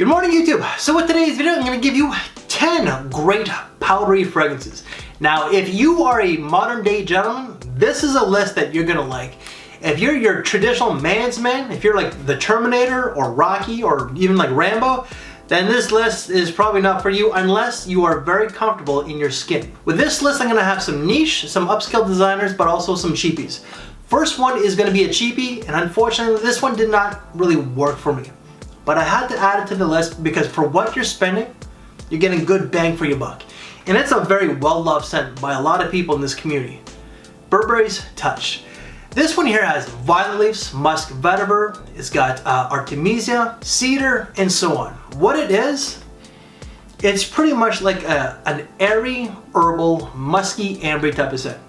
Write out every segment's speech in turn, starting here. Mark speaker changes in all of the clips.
Speaker 1: Good morning, YouTube. So with today's video, I'm going to give you 10 great powdery fragrances. Now, if you are a modern day gentleman, this is a list that you're going to like. If you're your traditional man's man, if you're like the Terminator or Rocky or even like Rambo, then this list is probably not for you unless you are very comfortable in your skin. With this list, I'm going to have some niche, some upscale designers, but also some cheapies. First one is going to be a cheapie, and unfortunately this one did not really work for me. But I had to add it to the list because for what you're spending, you're getting good bang for your buck. And it's a very well-loved scent by a lot of people in this community. Burberry's Touch. This one here has violet leaves, musk, vetiver, it's got artemisia, cedar, and so on. What it is, it's pretty much like an airy, herbal, musky, ambery type of scent.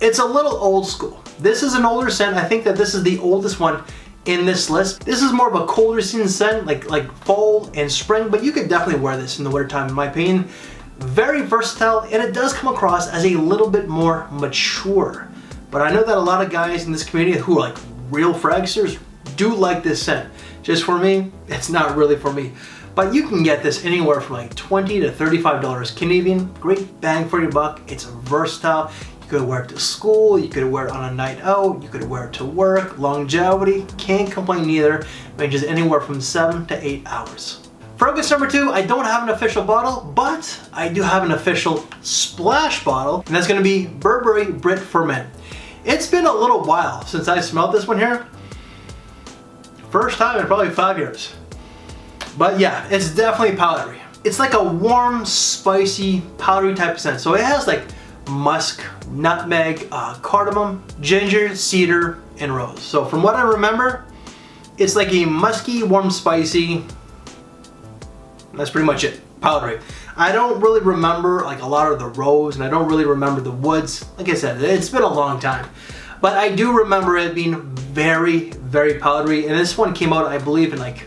Speaker 1: It's a little old school. This is an older scent. I think that this is the oldest one in this list. This is more of a colder season scent, like fall and spring, but you could definitely wear this in the wintertime in my opinion. Very versatile, and it does come across as a little bit more mature. But I know that a lot of guys in this community who are like real fragrancers do like this scent. Just for me, it's not really for me. But you can get this anywhere from like $20 to $35 Canadian. Great bang for your buck. It's versatile. You could wear it to school, you could wear it on a night out, you could wear it to work. Longevity, can't complain either. Ranges anywhere from 7 to 8 hours. Fragrance number 2, I don't have an official bottle, but I do have an official splash bottle, and that's going to be Burberry BRIT for Men. It's been a little while since I smelled this one here. First time in probably 5 years. But yeah, it's definitely powdery. It's like a warm, spicy, powdery type of scent. So it has like musk, nutmeg, cardamom, ginger, cedar, and rose. So from what I remember, it's like a musky, warm, spicy. That's pretty much it. Powdery. I don't really remember like a lot of the rose, and I don't really remember the woods. Like I said, it's been a long time. But I do remember it being very, very powdery. And this one came out, I believe, in like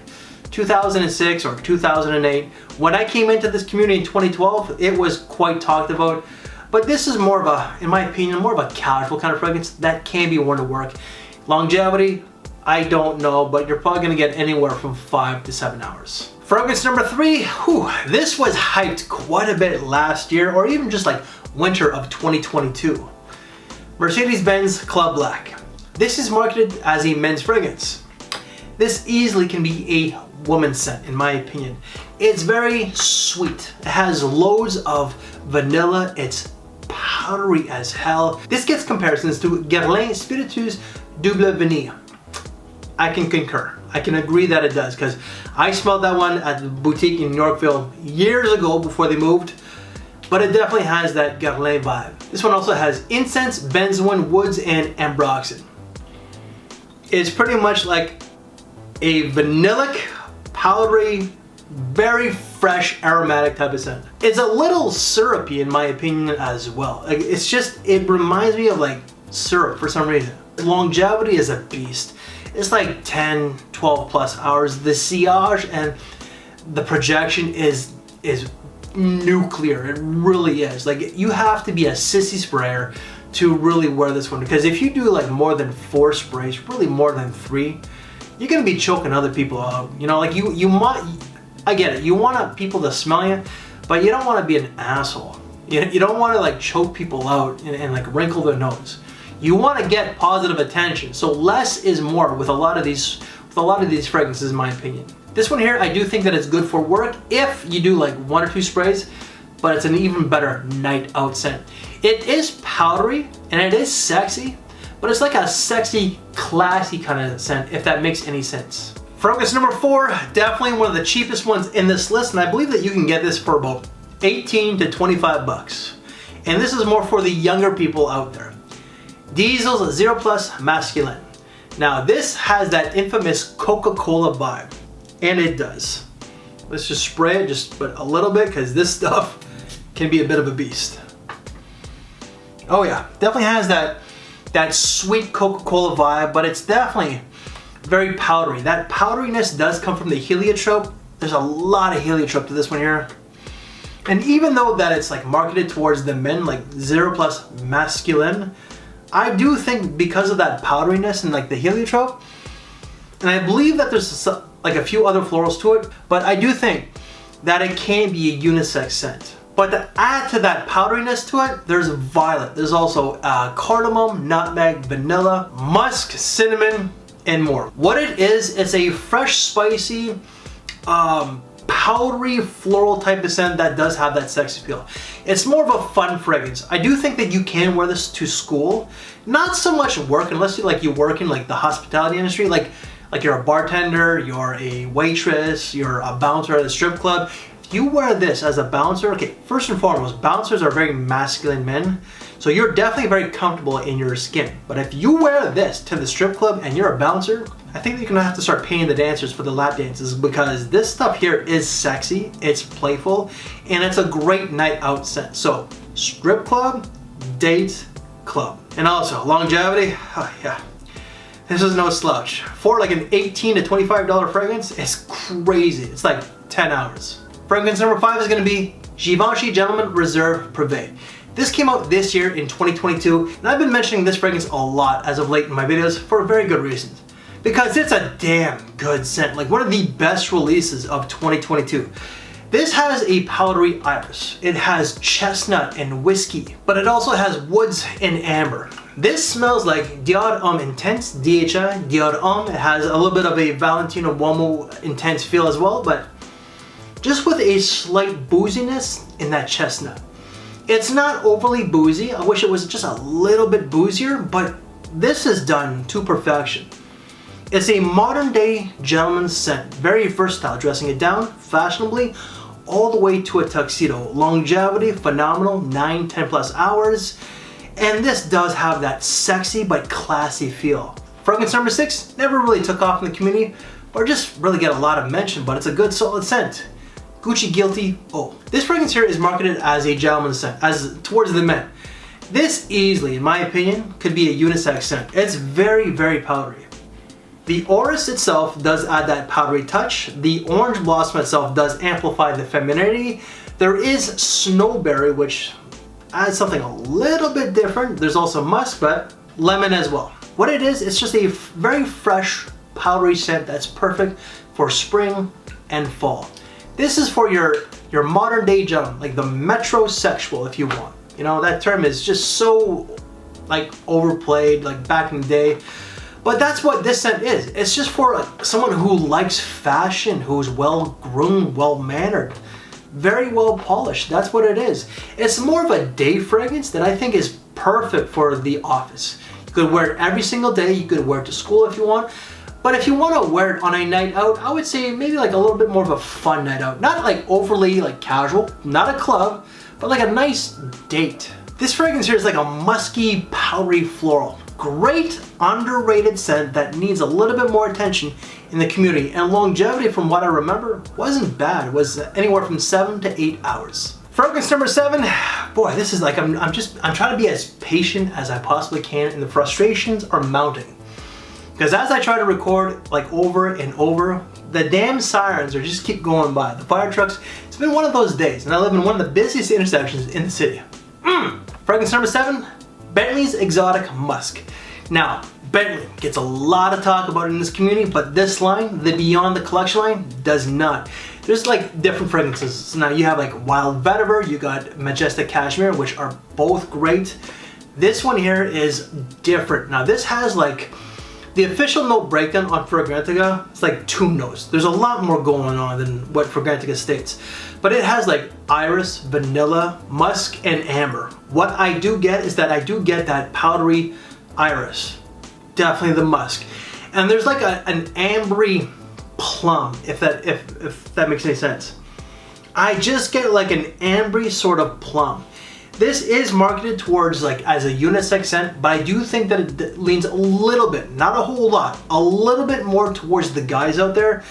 Speaker 1: 2006 or 2008. When I came into this community in 2012, it was quite talked about. But this is more of a, in my opinion, more of a casual kind of fragrance that can be worn to work. Longevity, I don't know, but you're probably gonna get anywhere from 5 to 7 hours. Fragrance number 3, this was hyped quite a bit last year, or even just like winter of 2022. Mercedes-Benz Club Black. This is marketed as a men's fragrance. This easily can be a woman's scent, in my opinion. It's very sweet. It has loads of vanilla. It's powdery as hell. This gets comparisons to Guerlain Spiritueuse Double Vanille. I can concur. I can agree that it does, because I smelled that one at the boutique in Yorkville years ago before they moved, but it definitely has that Guerlain vibe. This one also has incense, benzoin, woods, and ambroxan. It's pretty much like a vanillic, powdery, very fresh, aromatic type of scent. It's a little syrupy in my opinion as well. Like, it's just, it reminds me of like syrup for some reason. Longevity is a beast. It's like 10, 12 plus hours. The sillage and the projection is nuclear. It really is. Like, you have to be a sissy sprayer to really wear this one, because if you do like more than 4 sprays, really more than 3, you're gonna be choking other people out. You know, like you might, I get it, you want people to smell you, but you don't want to be an asshole. You don't want to like choke people out and like wrinkle their nose. You want to get positive attention. So less is more with a lot of these fragrances, in my opinion. This one here, I do think that it's good for work if you do like 1 or 2 sprays, but it's an even better night out scent. It is powdery and it is sexy, but it's like a sexy, classy kind of scent, if that makes any sense. Fragrance number 4, definitely one of the cheapest ones in this list, and I believe that you can get this for about 18 to 25 bucks. And this is more for the younger people out there. Diesel's Zero Plus Masculine. Now this has that infamous Coca-Cola vibe, and it does. Let's just spray it just but a little bit, because this stuff can be a bit of a beast. Oh yeah, definitely has that sweet Coca-Cola vibe, but it's definitely very powdery. That powderiness does come from the heliotrope. There's a lot of heliotrope to this one here. And even though that it's like marketed towards the men, like Zero Plus Masculine, I do think because of that powderiness and like the heliotrope, and I believe that there's like a few other florals to it, but I do think that it can be a unisex scent. But to add to that powderiness to it, there's violet. There's also cardamom, nutmeg, vanilla, musk, cinnamon, and more. What it is, it's a fresh, spicy, powdery, floral type of scent that does have that sex appeal. It's more of a fun fragrance. I do think that you can wear this to school. Not so much work, unless you work in like the hospitality industry, like you're a bartender, you're a waitress, you're a bouncer at a strip club. You wear this as a bouncer. Okay, first and foremost, bouncers are very masculine men, so you're definitely very comfortable in your skin. But if you wear this to the strip club and you're a bouncer, I think you're gonna have to start paying the dancers for the lap dances, because this stuff here is sexy, it's playful, and it's a great night out scent. So strip club, date, club. And also longevity, oh yeah, this is no slouch. For like an $18 to $25 fragrance, it's crazy. It's like 10 hours. Fragrance number 5 is going to be Givenchy Gentleman Reserve Privé. This came out this year in 2022, and I've been mentioning this fragrance a lot as of late in my videos for very good reasons. Because it's a damn good scent, like one of the best releases of 2022. This has a powdery iris, it has chestnut and whiskey, but it also has woods and amber. This smells like Dior Homme Intense, DHI, Dior Homme. It has a little bit of a Valentino Uomo intense feel as well, but just with a slight booziness in that chestnut. It's not overly boozy. I wish it was just a little bit boozier, but this is done to perfection. It's a modern day gentleman's scent, very versatile, dressing it down fashionably all the way to a tuxedo. Longevity, phenomenal, 9-10 plus hours. And this does have that sexy but classy feel. Fragrance number 6 never really took off in the community, or just really get a lot of mention, but it's a good solid scent. Gucci Guilty Oh. This fragrance here is marketed as a gentleman's scent, as towards the men. This easily, in my opinion, could be a unisex scent. It's very, very powdery. The orris itself does add that powdery touch. The orange blossom itself does amplify the femininity. There is snowberry, which adds something a little bit different. There's also musk, but lemon as well. What it is, it's just a very fresh, powdery scent that's perfect for spring and fall. This is for your modern day gentleman, like the metrosexual if you want. You know, that term is just so like overplayed, like back in the day. But that's what this scent is. It's just for like someone who likes fashion, who's well groomed, well mannered, very well polished. That's what it is. It's more of a day fragrance that I think is perfect for the office. You could wear it every single day. You could wear it to school if you want. But if you want to wear it on a night out, I would say maybe like a little bit more of a fun night out. Not like overly like casual, not a club, but like a nice date. This fragrance here is like a musky, powdery floral. Great underrated scent that needs a little bit more attention in the community. And longevity, from what I remember, wasn't bad. It was anywhere from 7 to 8 hours. Fragrance number 7, boy, this is like, I'm trying to be as patient as I possibly can, and the frustrations are mounting. Because as I try to record like over and over, the damn sirens are just keep going by. The fire trucks, it's been one of those days, and I live in one of the busiest intersections in the city. Fragrance number 7, Bentley's Exotic Musk. Now, Bentley gets a lot of talk about it in this community, but this line, the Beyond the Collection line, does not. There's like different fragrances. So now you have like Wild Vetiver, you got Majestic Cashmere, which are both great. This one here is different. Now this has like, the official note breakdown on Fragrantica, it's like 2 notes. There's a lot more going on than what Fragrantica states. But it has like iris, vanilla, musk, and amber. What I do get is that I do get that powdery iris. Definitely the musk. And there's like an ambery plum, if that makes any sense. I just get like an ambery sort of plum. This is marketed towards like as a unisex scent, but I do think that it leans a little bit, not a whole lot, a little bit more towards the guys out there.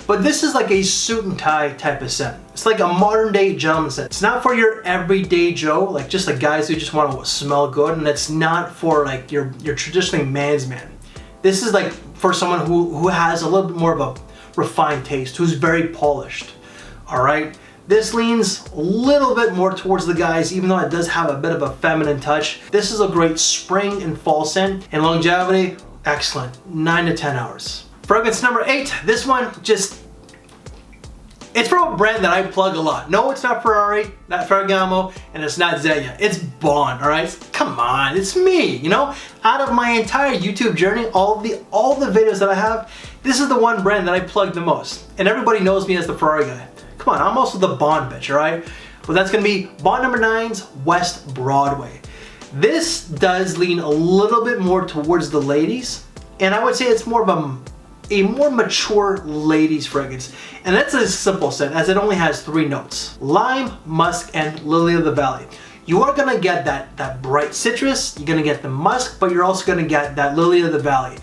Speaker 1: But this is like a suit and tie type of scent. It's like a modern day gentleman scent. It's not for your everyday Joe, like just like guys who just want to smell good, and it's not for like your traditionally man's man. This is like for someone who has a little bit more of a refined taste, who's very polished. All right. This leans a little bit more towards the guys, even though it does have a bit of a feminine touch. This is a great spring and fall scent, and longevity, excellent, 9 to 10 hours. Fragrance number 8, this one just, it's from a brand that I plug a lot. No, it's not Ferrari, not Ferragamo, and it's not Zegna. It's Bond, all right? Come on, it's me, you know? Out of my entire YouTube journey, all the videos that I have, this is the one brand that I plug the most. And everybody knows me as the Ferrari guy. Come on, I'm also the Bond bitch, all right? Well, that's gonna be Bond number 9's West Broadway. This does lean a little bit more towards the ladies, and I would say it's more of a more mature ladies fragrance. And that's a simple scent, as it only has 3 notes: lime, musk, and lily of the valley. You are gonna get that bright citrus, you're gonna get the musk, but you're also gonna get that lily of the valley.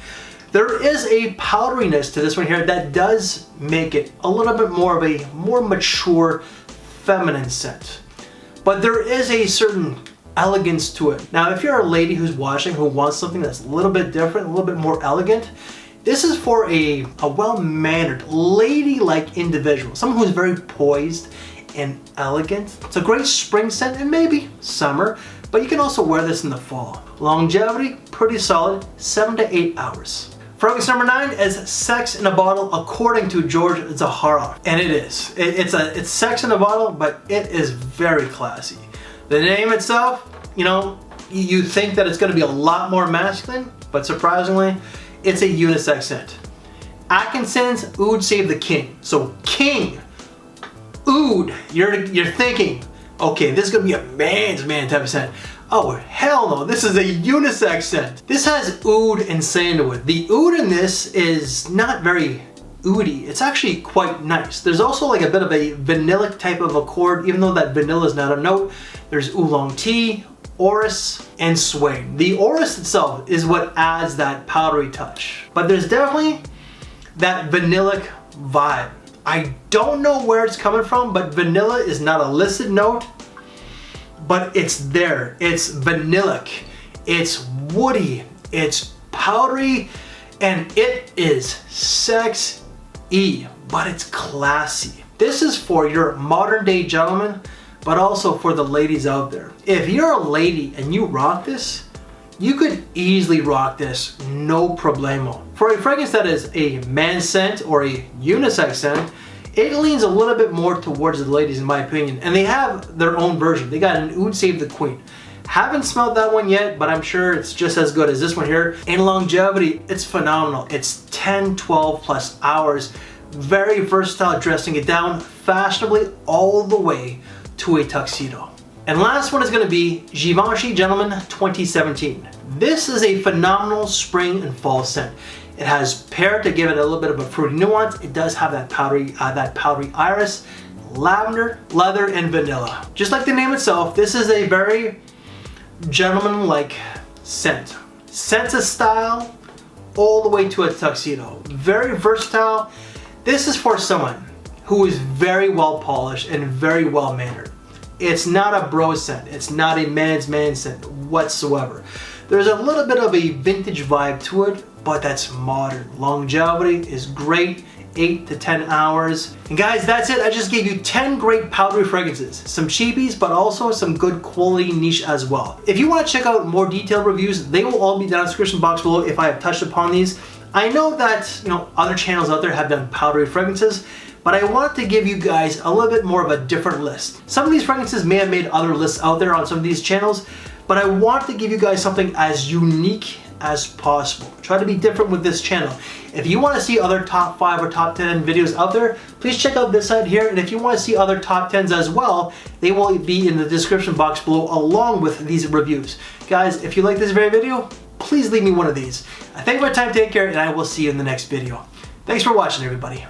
Speaker 1: There is a powderiness to this one here that does make it a little bit more of a more mature, feminine scent. But there is a certain elegance to it. Now, if you're a lady who's watching who wants something that's a little bit different, a little bit more elegant, this is for a well-mannered, lady-like individual, someone who's very poised and elegant. It's a great spring scent and maybe summer, but you can also wear this in the fall. Longevity, pretty solid, 7 to 8 hours. Fragrance number 9 is Sex in a Bottle, according to George Zaharoff. And it is. It's Sex in a Bottle, but it is very classy. The name itself, you know, you think that it's going to be a lot more masculine, but surprisingly, it's a unisex scent. Atkinson's Oud Save the King. So King, Oud, you're thinking, okay, this is going to be a man's man type of scent. Oh, hell no, this is a unisex scent. This has oud and sandalwood. The oud in this is not very oudy. It's actually quite nice. There's also like a bit of a vanillic type of accord, even though that vanilla is not a note. There's oolong tea, orris, and swain. The orris itself is what adds that powdery touch. But there's definitely that vanillic vibe. I don't know where it's coming from, but vanilla is not a listed note, but it's there. It's vanillic, it's woody, it's powdery, and it is sexy, but it's classy. This is for your modern day gentlemen, but also for the ladies out there. If you're a lady and you rock this, you could easily rock this, no problemo. For a fragrance that is a man's scent or a unisex scent, it leans a little bit more towards the ladies in my opinion, and they have their own version. They got an Oud Save the Queen. Haven't smelled that one yet, but I'm sure it's just as good as this one here. In longevity, it's phenomenal. It's 10, 12 plus hours. Very versatile, dressing it down fashionably all the way to a tuxedo. And last one is going to be Givenchy Gentleman 2017. This is a phenomenal spring and fall scent. It has pear to give it a little bit of a fruity nuance. It does have that powdery iris, lavender, leather, and vanilla. Just like the name itself, this is a very gentleman-like scent. Sense of style all the way to a tuxedo. Very versatile. This is for someone who is very well polished and very well mannered. It's not a bro scent. It's not a man's man scent whatsoever. There's a little bit of a vintage vibe to it, but that's modern. Longevity is great, 8 to 10 hours. And guys, that's it. I just gave you 10 great powdery fragrances. Some cheapies, but also some good quality niche as well. If you want to check out more detailed reviews, they will all be down in the description box below if I have touched upon these. I know that, you know, other channels out there have done powdery fragrances, but I want to give you guys a little bit more of a different list. Some of these fragrances may have made other lists out there on some of these channels, but I want to give you guys something as unique as possible. Try to be different with this channel. If you want to see other top 5 or top 10 videos out there, please check out this side here. And if you want to see other top 10s as well, they will be in the description box below along with these reviews. Guys, if you like this very video, please leave me one of these. I thank you for your time, take care, and I will see you in the next video. Thanks for watching, everybody.